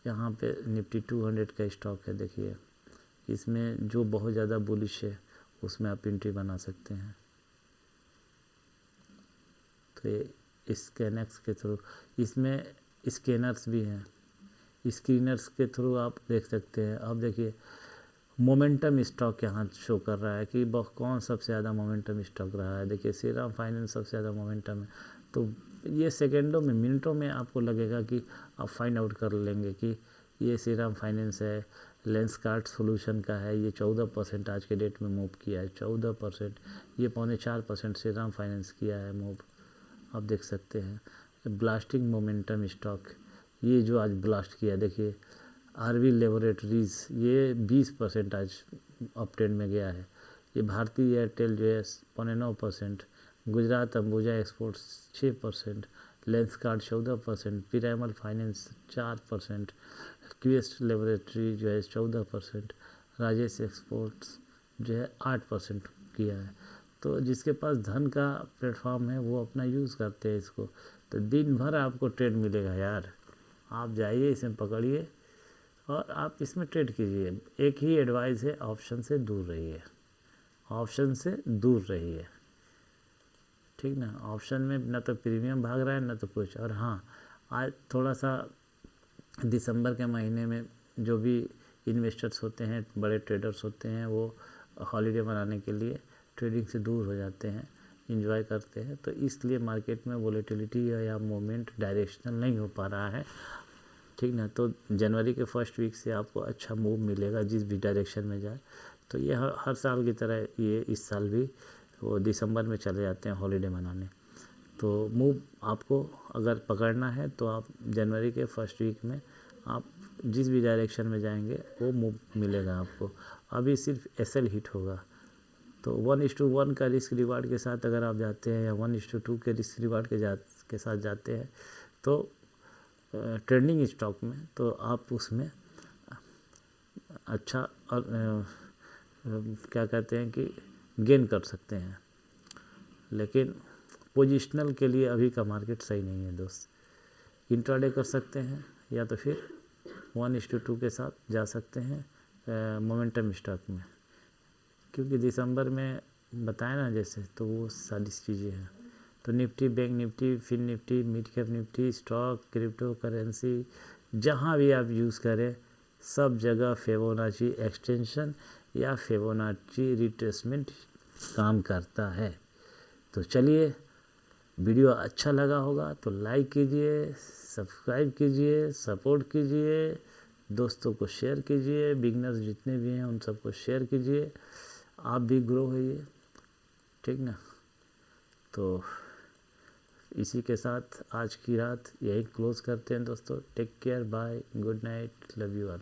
यहाँ पे निफ्टी 200 का स्टॉक है, देखिए इसमें जो बहुत ज़्यादा बुलिश है उसमें आप एंट्री बना सकते हैं। तो ये स्कैनएक्स के थ्रू, इसमें स्कैनर्स भी हैं, स्क्रीनर्स के थ्रू आप देख सकते हैं। अब देखिए मोमेंटम स्टॉक यहाँ शो कर रहा है कि कौन सबसे ज़्यादा मोमेंटम स्टॉक रहा है। देखिए श्रीराम फाइनेंस सबसे ज़्यादा मोमेंटम है। तो ये सेकेंडों में, मिनटों में आपको लगेगा कि आप फाइंड आउट कर लेंगे कि ये श्रीराम फाइनेंस है, लेंसकार्ट सॉल्यूशन का है, ये 14% आज के डेट में मूव किया है, 14%। ये 3.25% श्रीराम फाइनेंस किया है मूव, आप देख सकते हैं। ब्लास्टिंग मोमेंटम स्टॉक, ये जो आज ब्लास्ट किया, देखिए आरवी लेबोरेटरीज, ये 20% आज अप ट्रेंड में गया है। ये भारतीय एयरटेल जो है 9.9%, Gujarat Ambuja exports 6%, Lenskart 14%, Piramal finance 4%, quest laboratory जो है 14%, राजेश एक्सपोर्ट्स जो है 8% किया है। तो जिसके पास धन का प्लेटफॉर्म है वो अपना यूज़ करते हैं इसको। तो दिन भर आपको ट्रेड मिलेगा यार, आप जाइए इसमें पकड़िए और आप इसमें ट्रेड कीजिए। एक ही एडवाइस है, ऑप्शन से दूर रहिए, ऑप्शन से दूर रहिए, ठीक ना। ऑप्शन में ना तो प्रीमियम भाग रहा है ना तो कुछ। और हाँ, आज थोड़ा सा दिसंबर के महीने में जो भी इन्वेस्टर्स होते हैं, बड़े ट्रेडर्स होते हैं, वो हॉलीडे मनाने के लिए ट्रेडिंग से दूर हो जाते हैं, इंजॉय करते हैं। तो इसलिए मार्केट में वोलेटिलिटी या मूवमेंट डायरेक्शनल नहीं हो पा रहा है, ठीक ना। तो जनवरी के फर्स्ट वीक से आपको अच्छा मूव मिलेगा जिस भी डायरेक्शन में जाए। तो ये हर साल की तरह ये इस साल भी वो दिसंबर में चले जाते हैं हॉलीडे मनाने। तो मूव आपको अगर पकड़ना है तो आप जनवरी के फर्स्ट वीक में आप जिस भी डायरेक्शन में जाएंगे वो मूव मिलेगा आपको। अभी सिर्फ एसएल हिट होगा। तो 1:1 का रिस्क रिवार्ड के साथ अगर आप जाते हैं या 1:2 के रिस्क रिवार्ड के साथ जाते हैं तो ट्रेंडिंग स्टॉक में, तो आप उसमें अच्छा और क्या कहते हैं कि गेन कर सकते हैं। लेकिन पोजिशनल के लिए अभी का मार्केट सही नहीं है दोस्त। इंट्राडे कर सकते हैं या तो फिर 1:2 के साथ जा सकते हैं मोमेंटम स्टॉक में, क्योंकि दिसंबर में बताया ना जैसे, तो वो सारी चीज़ें हैं। तो Nifty, bank Nifty, fin Nifty, mid cap Nifty, stock, crypto currency, जहाँ भी आप यूज़ करें सब जगह फिबोनाची एक्सटेंशन या फिबोनाची रिट्रेसमेंट काम करता है। तो चलिए, वीडियो अच्छा लगा होगा तो लाइक कीजिए, सब्सक्राइब कीजिए, सपोर्ट कीजिए, दोस्तों को शेयर कीजिए, बिगनर्स जितने भी हैं उन सबको शेयर कीजिए, आप भी ग्रो होइए, ठीक ना। तो इसी के साथ आज की रात यही क्लोज करते हैं दोस्तों। Take care, bye, good night, love you all.